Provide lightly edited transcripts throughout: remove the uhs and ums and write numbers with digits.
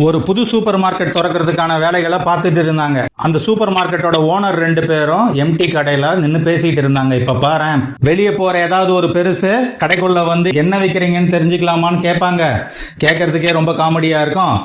ஒரு புது super market திறக்கிறதுக்கான வேலைகளை பார்த்துட்டு இருந்தாங்க. அந்த சூப்பர் மார்க்கெட்டோட ஓனர் 2 பேரும் எம்டி கடையில நின்று பேசிட்டு இருந்தாங்க. இப்ப பாரு, வெளியே போற ஏதாவது ஒரு பெருசு கடைக்குள்ள வந்து என்ன விற்கிறீங்கன்னு தெரிஞ்சுக்கலாமான்னு கேட்பாங்க. கேட்கறதுக்கே ரொம்ப காமெடியா இருக்கும்.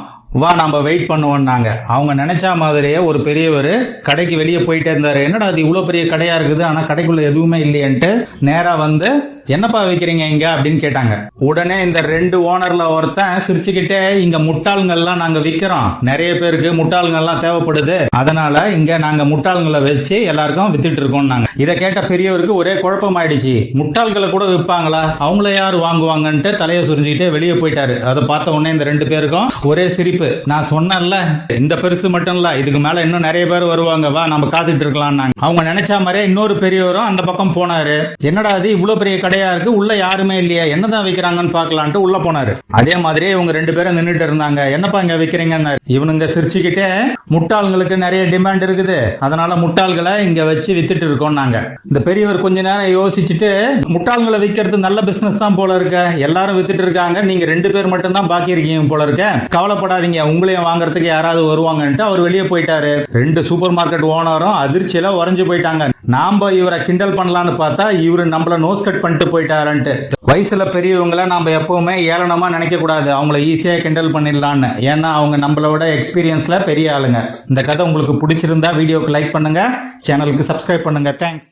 வா நம்ம வெயிட் பண்ணுவோம்னாங்க. அவங்க நினைச்ச மாதிரியே ஒரு பெரியவர் கடைக்கு வெளியே போயிட்டே இருந்தாரு. என்னடா அது இவ்வளோ பெரிய கடையா இருக்குது, ஆனா கடைக்குள்ள எதுவுமே இல்லையன்ட்டு நேரா வந்து என்னப்பா வைக்கிறீங்க இங்க அப்படின்னு கேட்டாங்க. உடனே இந்த 2 ஓனர்ல ஒருத்தன் சிரிச்சுக்கிட்டே, இங்க முட்டாள்கள்லாம் நாங்க விற்கிறோம், நிறைய பேருக்கு முட்டாள்கள்லாம் தேவைப்படுது, அதனால இங்க நாங்க முட்டாள்களை வச்சு எல்லாருக்கும் வித்துட்டு இருக்கோம். இதை கேட்ட பெரியவருக்கு ஒரே குழப்பம் ஆயிடுச்சு. முட்டாள்களை கூட விற்பாங்களா, அவங்கள யார் வாங்குவாங்கன்ட்டு தலையை சுரிஞ்சுக்கிட்டே வெளியே போயிட்டாரு. அதை பார்த்த உடனே இந்த 2 பேருக்கும் ஒரே சிரிப்பு. நான் சொன்னேன்ல, இந்த பெருசு மட்டும் இல்ல, இதுக்கு மேல இன்னும் நிறைய பேர் வருவாங்க, வா நம்ம காத்துட்டு இருக்கலாம். அவங்க நினைச்ச மாதிரியே இன்னொரு பெரியவரும் அந்த பக்கம் போனாரு. என்னடா அது இவ்வளவு பெரிய கடையா இருக்கு, உள்ள யாருமே இல்லையா, என்னதான் விற்கிறாங்கன்னு பாக்கலான்ட்டு உள்ள போனாரு. அதே மாதிரியே இவங்க 2 பேரும் நின்றுட்டு இருந்தாங்க. என்னப்பா இங்க விற்கிறீங்கன்னு இவனுங்க சிரிச்சுக்கிட்டே, முட்டாள்களுக்கு நிறைய டிமாண்ட் இருக்குது, அதனால முட்டாள்களை இங்க வச்சு வித்துட்டு இருக்கோம் நாங்க. இந்த பெரியவர் கொஞ்ச நேரம் யோசிச்சுட்டு, முட்டாள்களை விற்கிறது நல்ல பிசினஸ் தான் போல இருக்க, எல்லாரும் வித்துட்டு இருக்காங்க, நீங்க 2 பேர் மட்டும் தான் பாக்கி இருக்கீங்க போல இருக்க, கவலைப்படாதீங்க, உங்களையும் வாங்குறதுக்கு யாராவது வருவாங்கன்ட்டு அவர் வெளியே போயிட்டாரு. 2 சூப்பர் மார்க்கெட் ஓனரும் அதிர்ச்சியில உறைஞ்சு போயிட்டாங்க. நாம இவரை கிண்டல் பண்ணலான்னு பார்த்தா இவரு நம்மள நோஸ் கட் பண்ணிட்டு போயிட்டாருன்ட்டு. வயசுல பெரியவங்களை நாம எப்பவுமே ஏளனமா நினைக்க கூடாது, அவங்கள ஈஸியா கிண்டல் பண்ணிடலான்னு. ஏன்னா அவங்க நம்மளோட எக்ஸ்பீரியன்ஸ்ல பெரிய ஆளுங்க. இந்த கதை உங்களுக்கு பிடிச்சிருந்தா வீடியோக்கு லைக் பண்ணுங்க, சேனலுக்கு சப்ஸ்கிரைப் பண்ணுங்க. தேங்க்ஸ்.